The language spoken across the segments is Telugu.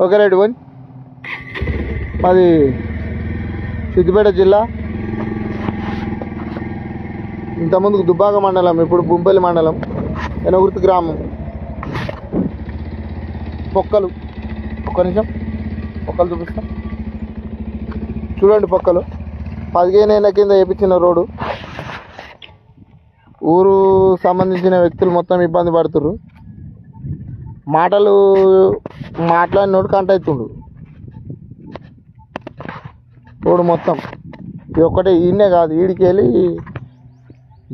Okay right one. మాది సిద్దిపేట జిల్లా, ఇంతకుముందుకు దుబ్బాక మండలం, ఇప్పుడు బుంపల్లి మండలం, ఎనగుర్తి గ్రామం. పొక్కలు, ఒక్క నిమిషం పొక్కలు చూపిస్తా చూడండి. పొక్కలు 15 ఏళ్ళ కింద వేయించిన రోడ్డు. ఊరు సంబంధించిన వ్యక్తులు మొత్తం ఇబ్బంది పడుతుర్రు. మాట్లాడినోడు కంట అవుతుండు. రోడ్డు మొత్తం ఇది ఒక్కటే, ఈయనే కాదు, ఈడికి వెళ్ళి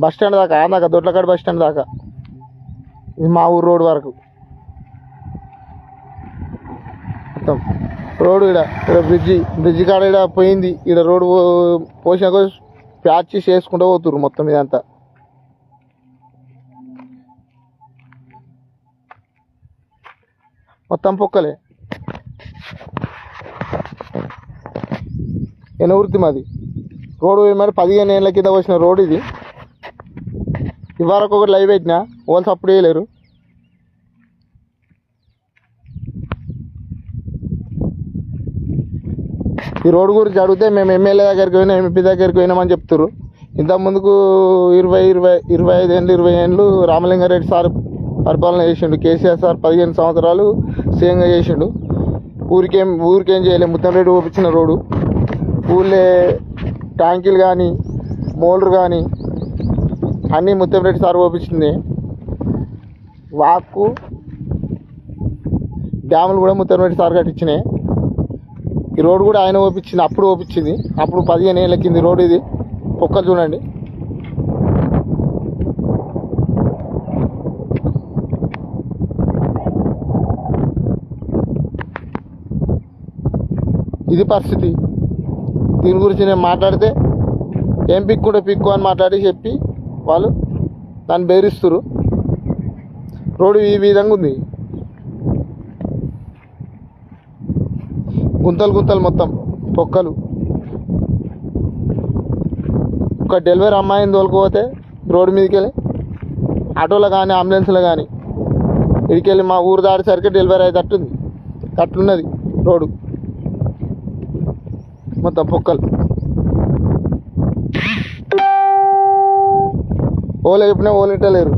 బస్ స్టాండ్ దాకా, ఆందాక దొడ్లకాడ బస్ స్టాండ్ దాకా, ఇది మా ఊరు రోడ్డు వరకు మొత్తం రోడ్డు. ఇక్కడ బ్రిడ్జి కాడ ఇక్కడ పోయింది. ఇక్కడ రోడ్డు పోసిన ప్యాచ్ చేసుకుంటూ పోతుర్రు మొత్తం ఇదంతా. మొత్తం పొక్కలే. ఎనగుర్తి మాది. రోడ్డు మరి 15 ఏళ్ళ కింద వచ్చిన రోడ్డు ఇది. ఇవరకు ఒకటి లైవ్ పెట్టినా, వాళ్ళు సప్పుడు చేయలేరు. ఈ రోడ్డు గురించి అడిగితే మేము ఎమ్మెల్యే దగ్గరికి పోయినా, ఎంపీ దగ్గరికి పోయినామని చెప్తారు. ఇంతకుముందుకు 20 ఏళ్ళు రామలింగారెడ్డి సార్ పరిపాలన చేసిండు. కేసీఆర్ సార్ 15 సంవత్సరాలు సీఎంగా చేసిండు. ఊరికేం చేయలేదు. ముత్తంరెడ్డి ఓపించిన రోడ్డు. ఊళ్ళే ట్యాంకీలు కానీ మోటార్ కానీ అన్నీ ముత్తంరెడ్డి సార్ ఓపించింది. వాక్కు డ్యాములు కూడా ముత్తంరెడ్డి సార్ కట్టించినాయి. ఈ రోడ్డు కూడా ఆయన ఓపించింది, అప్పుడు ఓపించింది. అప్పుడు 15 ఏళ్ళ కింది రోడ్డు ఇది. పొక్కలు చూడండి. ఇది పరిస్థితి. దీని గురించి నేను మాట్లాడితే ఏం పిక్కు అని మాట్లాడి చెప్పి వాళ్ళు దాన్ని బెదిరిస్తారు. రోడ్డు ఈ విధంగా ఉంది. గుంతలు మొత్తం పొక్కలు. ఒక డెలివరీ అమ్మాయిని తోలుకపోతే రోడ్డు మీదకి వెళ్ళి ఆటోలో కానీ అంబులెన్స్లో కానీ ఇడికెళ్ళి మా ఊరు దాటేసరికి డెలివరీ అయ్యేటట్టుంది. అట్లున్నది రోడ్డు మొత్తం పొక్కలు. ఓలు చెప్పినా ఓలింటలేరు.